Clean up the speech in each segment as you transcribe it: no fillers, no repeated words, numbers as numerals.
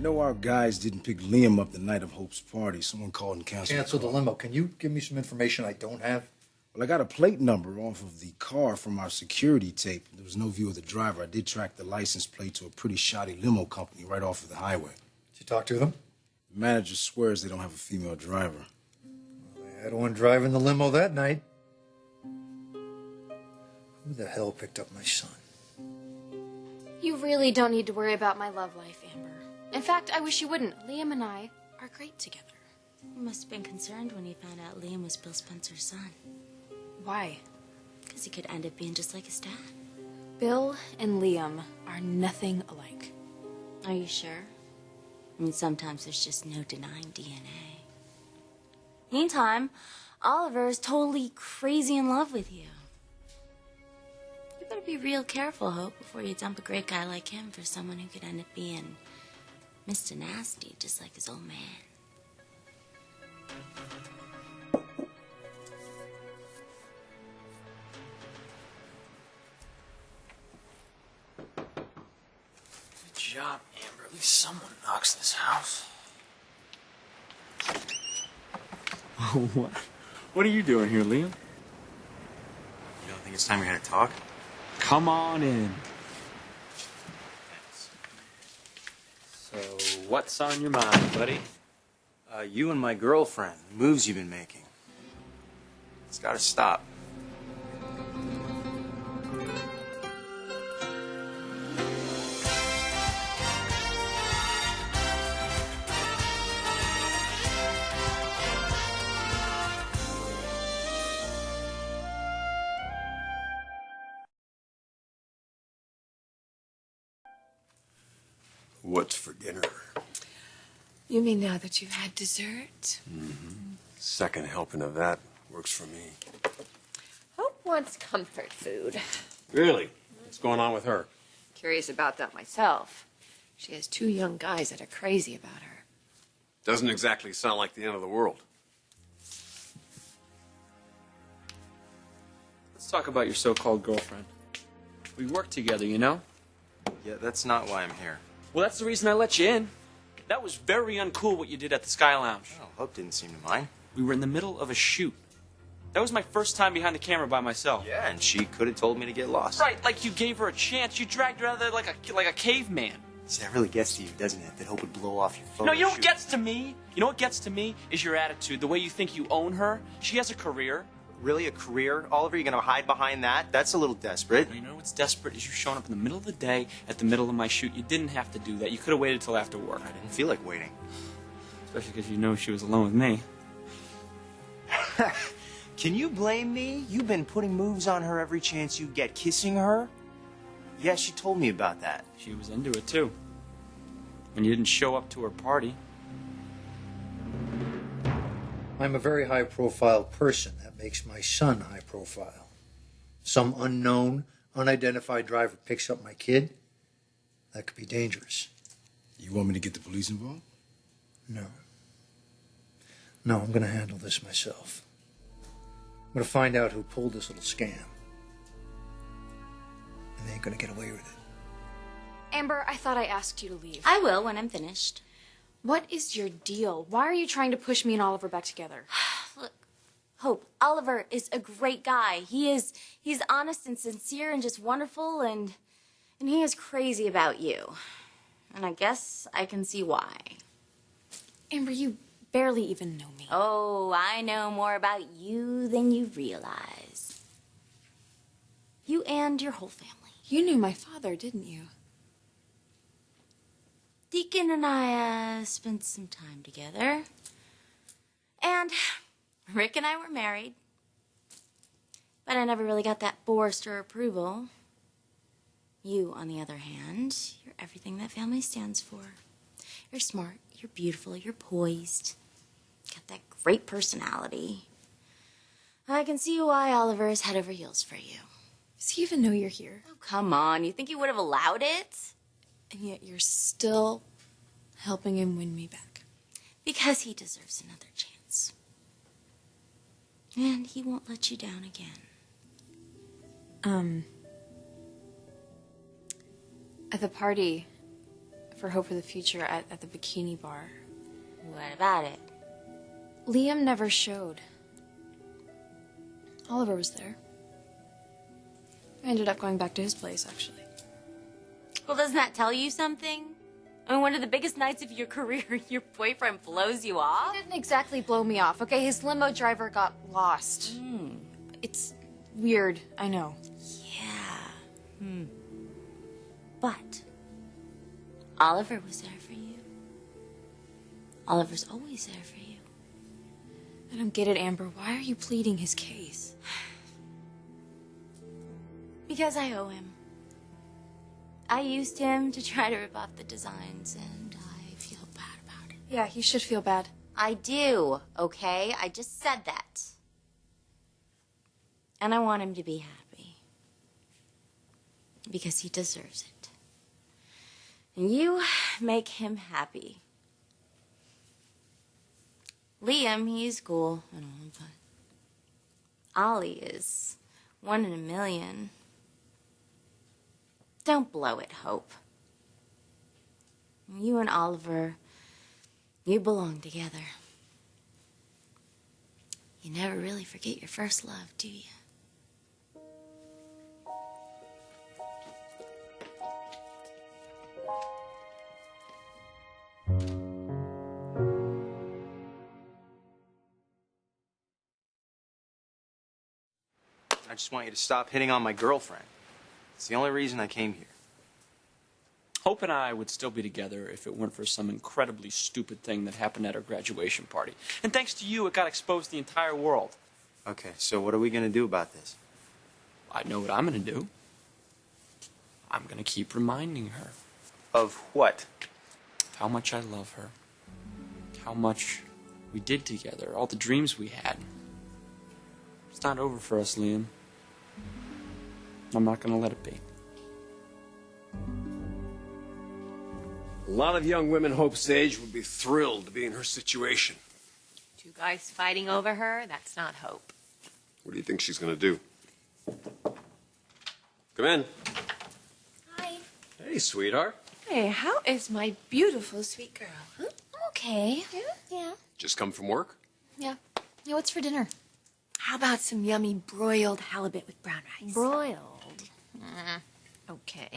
know our guys didn't pick Liam up the night of Hope's party. Someone called and canceled Canceled the limo. Can you give me some information I don't have? Well, I got a plate number off of the car from our security tape. There was no view of the driver. I did track the license plate to a pretty shoddy limo company right off of the highway. Did you talk to them? The manager swears they don't have a female driver. Well, they had one driving the limo that night. Who the hell picked up my son? You really don't need to worry about my love life, Amber. In fact, I wish you wouldn't. Liam and I are great together. You must have been concerned when you found out Liam was Bill Spencer's son. Why? Because he could end up being just like his dad. Bill and Liam are nothing alike. Are you sure? I mean, sometimes there's just no denying DNA. Meantime, Oliver is totally crazy in love with you. You better be real careful, Hope, before you dump a great guy like him for someone who could end up being Mr. Nasty, just like his old man. Good job, Amber. At least someone knocks this house. What are you doing here, Liam? You don't think it's time we had to talk? Come on in. So, what's on your mind, buddy? You and my girlfriend, the moves you've been making. It's gotta stop. What's for dinner? You mean now that you've had dessert? Mm-hmm. Second helping of that works for me. Hope wants comfort food. Really? What's going on with her? Curious about that myself. She has 2 young guys that are crazy about her. Doesn't exactly sound like the end of the world. Let's talk about your so-called girlfriend. We work together, you know? Yeah, that's not why I'm here. Well, that's the reason I let you in. That was very uncool what you did at the Sky Lounge. Oh, Hope didn't seem to mind. We were in the middle of a shoot. That was my first time behind the camera by myself. Yeah, and she could have told me to get lost. Right, like you gave her a chance. You dragged her out of there like a caveman. See, that really gets to you, doesn't it? That Hope would blow off your phone. No, you know what gets to me? You know what gets to me is your attitude, the way you think you own her. She has a career. Really, a career, Oliver? You gonna hide behind that? That's a little desperate. You know what's desperate is you showing up in the middle of the day at the middle of my shoot. You didn't have to do that. You could have waited till after work. I didn't feel like waiting. Especially because you know she was alone with me. Can you blame me? You've been putting moves on her every chance you get. Kissing her? Yeah, she told me about that. She was into it, too. And you didn't show up to her party. I'm a very high-profile person. That makes my son high-profile. Some unknown, unidentified driver picks up my kid. That could be dangerous. You want me to get the police involved? No. No, I'm going to handle this myself. I'm going to find out who pulled this little scam. And they ain't going to get away with it. Amber, I thought I asked you to leave. I will when I'm finished. What is your deal? Why are you trying to push me and Oliver back together? Look, Hope, Oliver is a great guy. He's honest and sincere and just wonderful, and he is crazy about you. And I guess I can see why. Amber, you barely even know me. Oh, I know more about you than you realize. You and your whole family. You knew my father, didn't you? Deacon and I spent some time together. And Rick and I were married. But I never really got that Forrester approval. You, on the other hand, you're everything that family stands for. You're smart, you're beautiful, you're poised. Got that great personality. I can see why Oliver is head over heels for you. Does he even know you're here? Oh, come on. You think he would have allowed it? And yet you're still helping him win me back. Because he deserves another chance. And he won't let you down again. At the party for hope for the future at the bikini bar. What about it? Liam never showed. Oliver was there. I ended up going back to his place, actually. Well, doesn't that tell you something? I mean, one of the biggest nights of your career, your boyfriend blows you off? He didn't exactly blow me off, okay? His limo driver got lost. It's weird, I know. Yeah. But Oliver was there for you. Oliver's always there for you. I don't get it, Amber. Why are you pleading his case? Because I owe him. I used him to try to rip off the designs, and I feel bad about it. Yeah, he should feel bad. I do, okay? I just said that. And I want him to be happy. Because he deserves it. And you make him happy. Liam, he's cool and all, but Ollie is 1 in a million. Don't blow it, Hope. You and Oliver, you belong together. You never really forget your first love, do you? I just want you to stop hitting on my girlfriend. It's the only reason I came here. Hope and I would still be together if it weren't for some incredibly stupid thing that happened at our graduation party. And thanks to you, it got exposed to the entire world. Okay, so what are we gonna do about this? I know what I'm going to do. I'm going to keep reminding her Of what? of how much I love her, how much we did together, all the dreams we had. It's not over for us, Liam. I'm not going to let it be. A lot of young women Hope's age would be thrilled to be in her situation. 2 guys fighting over her, that's not hope. What do you think she's going to do? Come in. Hi. Hey, sweetheart. Hey, how is my beautiful, sweet girl? Huh? Okay. Yeah. Just come from work? Yeah. Yeah, what's for dinner? How about some yummy broiled halibut with brown rice? Broiled. Okay.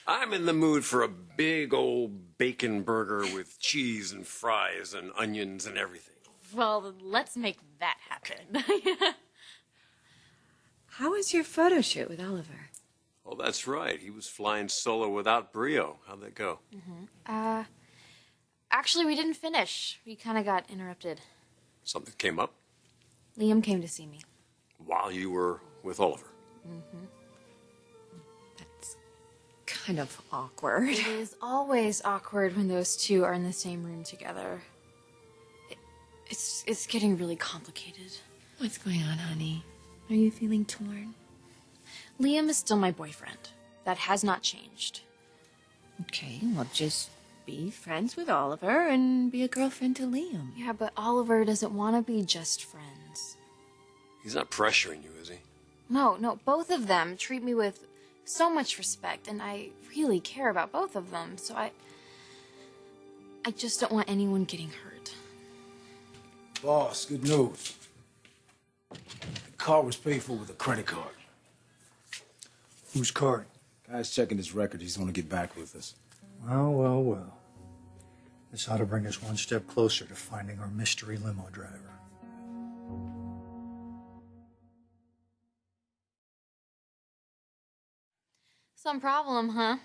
I'm in the mood for a big old bacon burger with cheese and fries and onions and everything. Well, let's make that happen. How was your photo shoot with Oliver? Oh, that's right. He was flying solo without Brio. How'd that go? Actually, we didn't finish. We kind of got interrupted. Something came up Liam came to see me. while you were with Oliver. That's kind of awkward. It is always awkward when those two are in the same room together. It's getting really complicated. What's going on, honey? Are you feeling torn? Liam is still my boyfriend. That has not changed. Okay, well, just be friends with Oliver and be a girlfriend to Liam. Yeah, but Oliver doesn't want to be just friends. He's not pressuring you, is he? No, both of them treat me with so much respect, and I really care about both of them, so I just don't want anyone getting hurt. Boss, good news. The car was paid for with a credit card. Whose card? Guy's checking his record. He's gonna get back with us. Well. This ought to bring us one step closer to finding our mystery limo driver. Some problem, huh?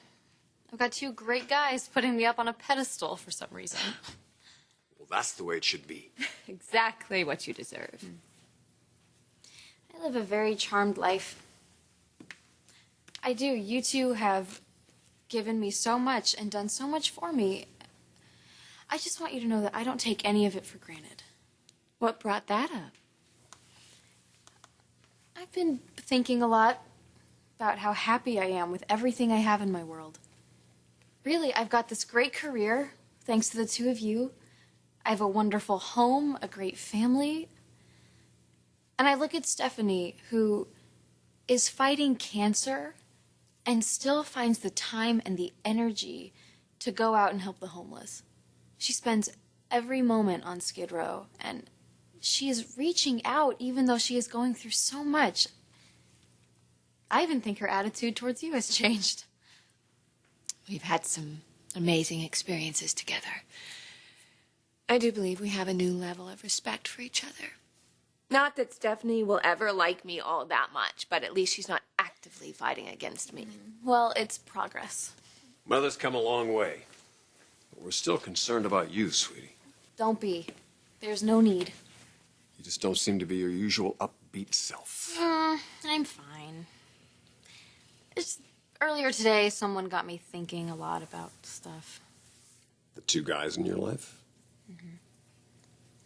I've got 2 great guys putting me up on a pedestal for some reason. Well, that's the way it should be. Exactly what you deserve. I live a very charmed life. I do. You two have given me so much and done so much for me. I just want you to know that I don't take any of it for granted. What brought that up? I've been thinking a lot about how happy I am with everything I have in my world. Really, I've got this great career, thanks to the 2 of you. I have a wonderful home, a great family. And I look at Stephanie, who is fighting cancer and still finds the time and the energy to go out and help the homeless. She spends every moment on Skid Row, and she is reaching out even though she is going through so much. I even think her attitude towards you has changed. We've had some amazing experiences together. I do believe we have a new level of respect for each other. Not that Stephanie will ever like me all that much, but at least she's not actively fighting against me. Well, it's progress. Mother's come a long way. But we're still concerned about you, sweetie. Don't be. There's no need. You just don't seem to be your usual upbeat self. I'm fine. Just earlier today, someone got me thinking a lot about stuff. The two guys in your life?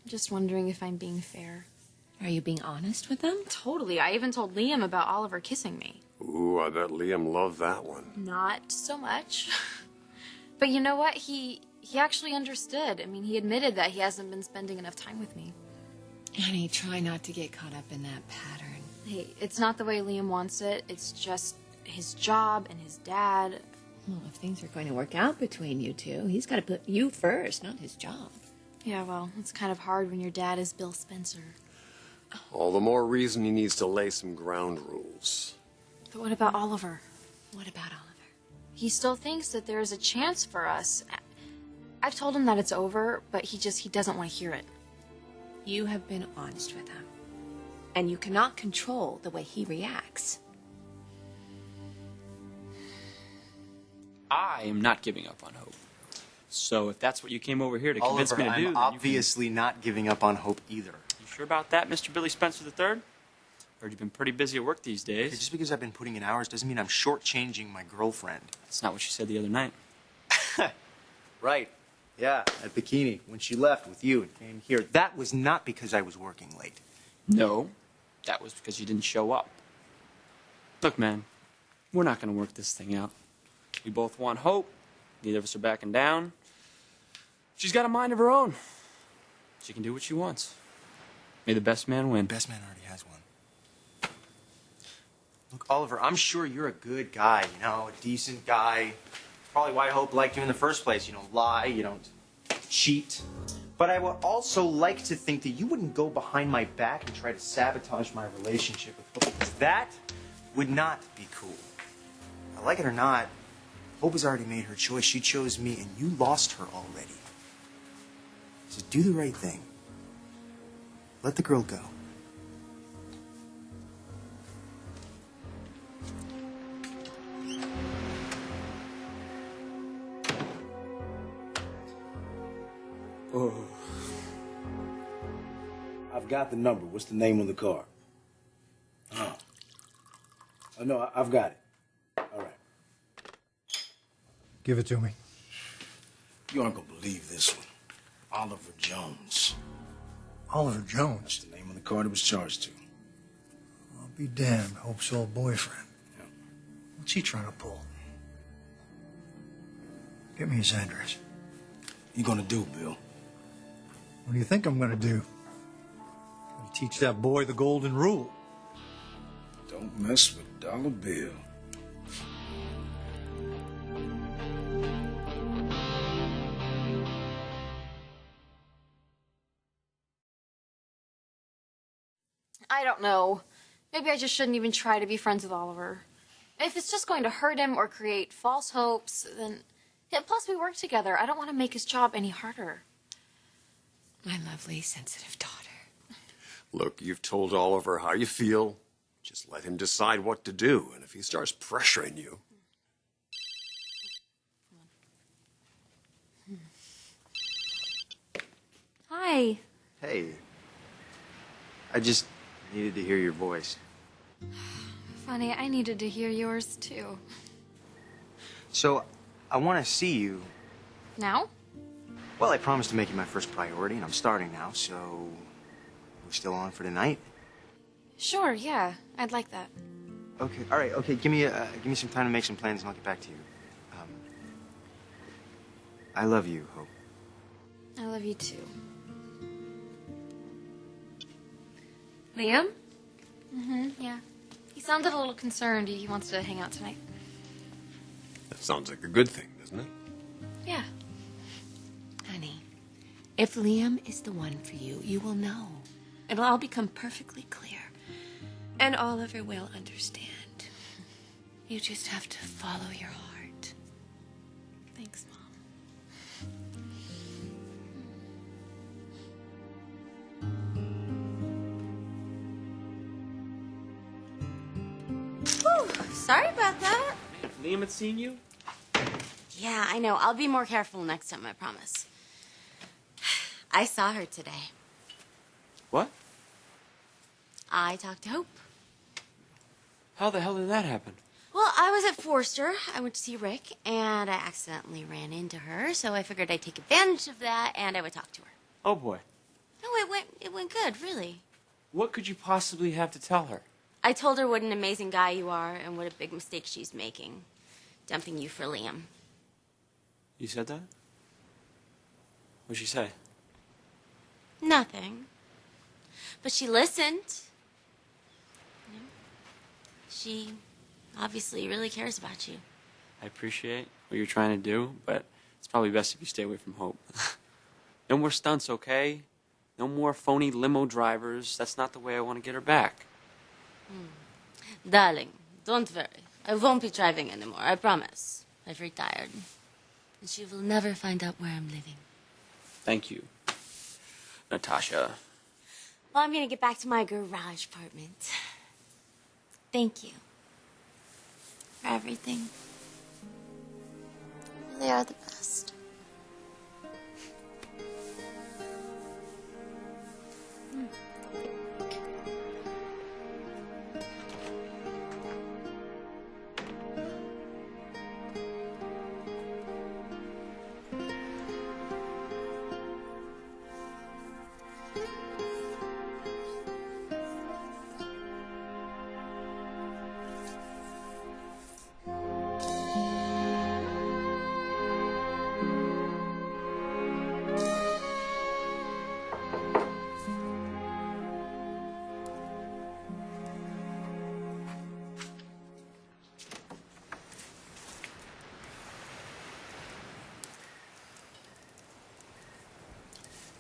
Just wondering if I'm being fair. Are you being honest with them? Totally. I even told Liam about Oliver kissing me. Ooh, I bet Liam loved that one. Not so much. But you know what? He actually understood. I mean, he admitted that he hasn't been spending enough time with me. Honey, try not to get caught up in that pattern. Hey, it's not the way Liam wants it. It's just his job and his dad. Well, if things are going to work out between you two, he's got to put you first, not his job. Yeah, well, it's kind of hard when your dad is Bill Spencer. All the more reason he needs to lay some ground rules. But what about Oliver? What about Oliver? He still thinks that there is a chance for us. I've told him that it's over, but he doesn't want to hear it. You have been honest with him. And you cannot control the way he reacts. I am not giving up on hope. So if that's what you came over here to convince me to do, I'm then obviously not giving up on hope either. you sure about that, Mr. Billy Spencer III? Heard you've been pretty busy at work these days. Just because I've been putting in hours doesn't mean I'm shortchanging my girlfriend. That's not what she said the other night. Right. Yeah, at Bikini, when she left with you and came here. That was not because I was working late. No, that was because you didn't show up. Look, man, we're not going to work this thing out. We both want hope. Neither of us are backing down. She's got a mind of her own. She can do what she wants. May the best man win. Best man already has one. Look, Oliver, I'm sure you're a good guy, you know, a decent guy. Probably why Hope liked you in the first place. You don't lie, you don't cheat. But I would also like to think that you wouldn't go behind my back and try to sabotage my relationship with Hope, because that would not be cool. I like it or not, Hope has already made her choice. She chose me, and you lost her already. So do the right thing. Let the girl go. Oh. I've got the number. What's the name on the car? Oh, no, I've got it. All right. Give it to me. You aren't going to believe this one. Oliver Jones. Oliver That's Jones. the name on the car that was charged to. I'll be damned. Hope's old boyfriend. Yeah. What's he trying to pull? Get me his address. You going to do, Bill? What do you think I'm going to do? Gonna teach that boy the golden rule. Don't mess with Dollar Bill. I don't know. Maybe I just shouldn't even try to be friends with Oliver. If it's just going to hurt him or create false hopes, then... Yeah, plus, we work together. I don't want to make his job any harder. My lovely, sensitive daughter. Look, you've told Oliver how you feel. Just let him decide what to do. And if he starts pressuring you... Hi. Hey. I just needed to hear your voice. Funny, I needed to hear yours, too. So, I want to see you. Now? Well, I promised to make you my first priority, and I'm starting now, so... We're still on for tonight? Sure, yeah. I'd like that. Okay, all right, okay. Give me some time to make some plans, and I'll get back to you. I love you, Hope. I love you, too. Liam? Yeah. He sounded a little concerned. He wants to hang out tonight. That sounds like a good thing, doesn't it? Yeah. Honey, if Liam is the one for you, you will know. It'll all become perfectly clear. And Oliver will understand. You just have to follow your heart. Thanks, Mom. Whew, sorry about that. Man, if Liam had seen you, Yeah, I know. I'll be more careful next time, I promise. I saw her today. what? I talked to Hope. How the hell did that happen? Well, I was at Forster. I went to see Rick, and I accidentally ran into her, so I figured I'd take advantage of that, and I would talk to her. Oh boy. No, it went good, really. What could you possibly have to tell her? I told her what an amazing guy you are and what a big mistake she's making, dumping you for Liam. You said that? What'd she say? Nothing. But she listened. You know, she obviously really cares about you. I appreciate what you're trying to do, but it's probably best if you stay away from Hope. No more stunts, okay? No more phony limo drivers. That's not the way I want to get her back. Darling, don't worry. I won't be driving anymore, I promise. I've retired. And she will never find out where I'm living. Thank you, Natasha. Well, I'm going to get back to my garage apartment. Thank you for everything. You really are the best.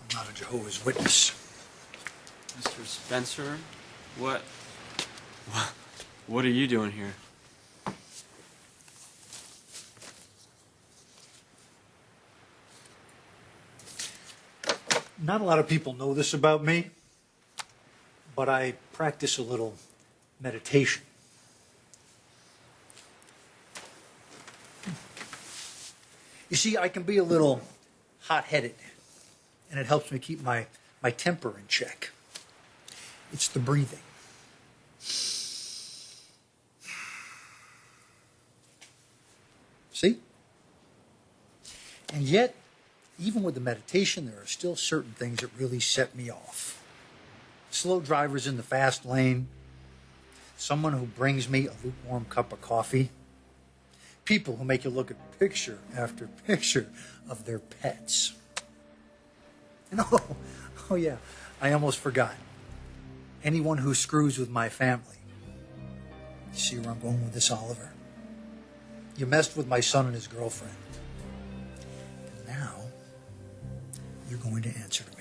I'm not a Jehovah's Witness. Mr. Spencer, what are you doing here? Not a lot of people know this about me, but I practice a little meditation. You see, I can be a little hot-headed, and it helps me keep my temper in check. It's the breathing. See? And yet, even with the meditation, there are still certain things that really set me off. Slow drivers in the fast lane, someone who brings me a lukewarm cup of coffee, people who make you look at picture after picture of their pets. And oh yeah, I almost forgot. Anyone who screws with my family. You see where I'm going with this, Oliver? You messed with my son and his girlfriend. And now, you're going to answer to me.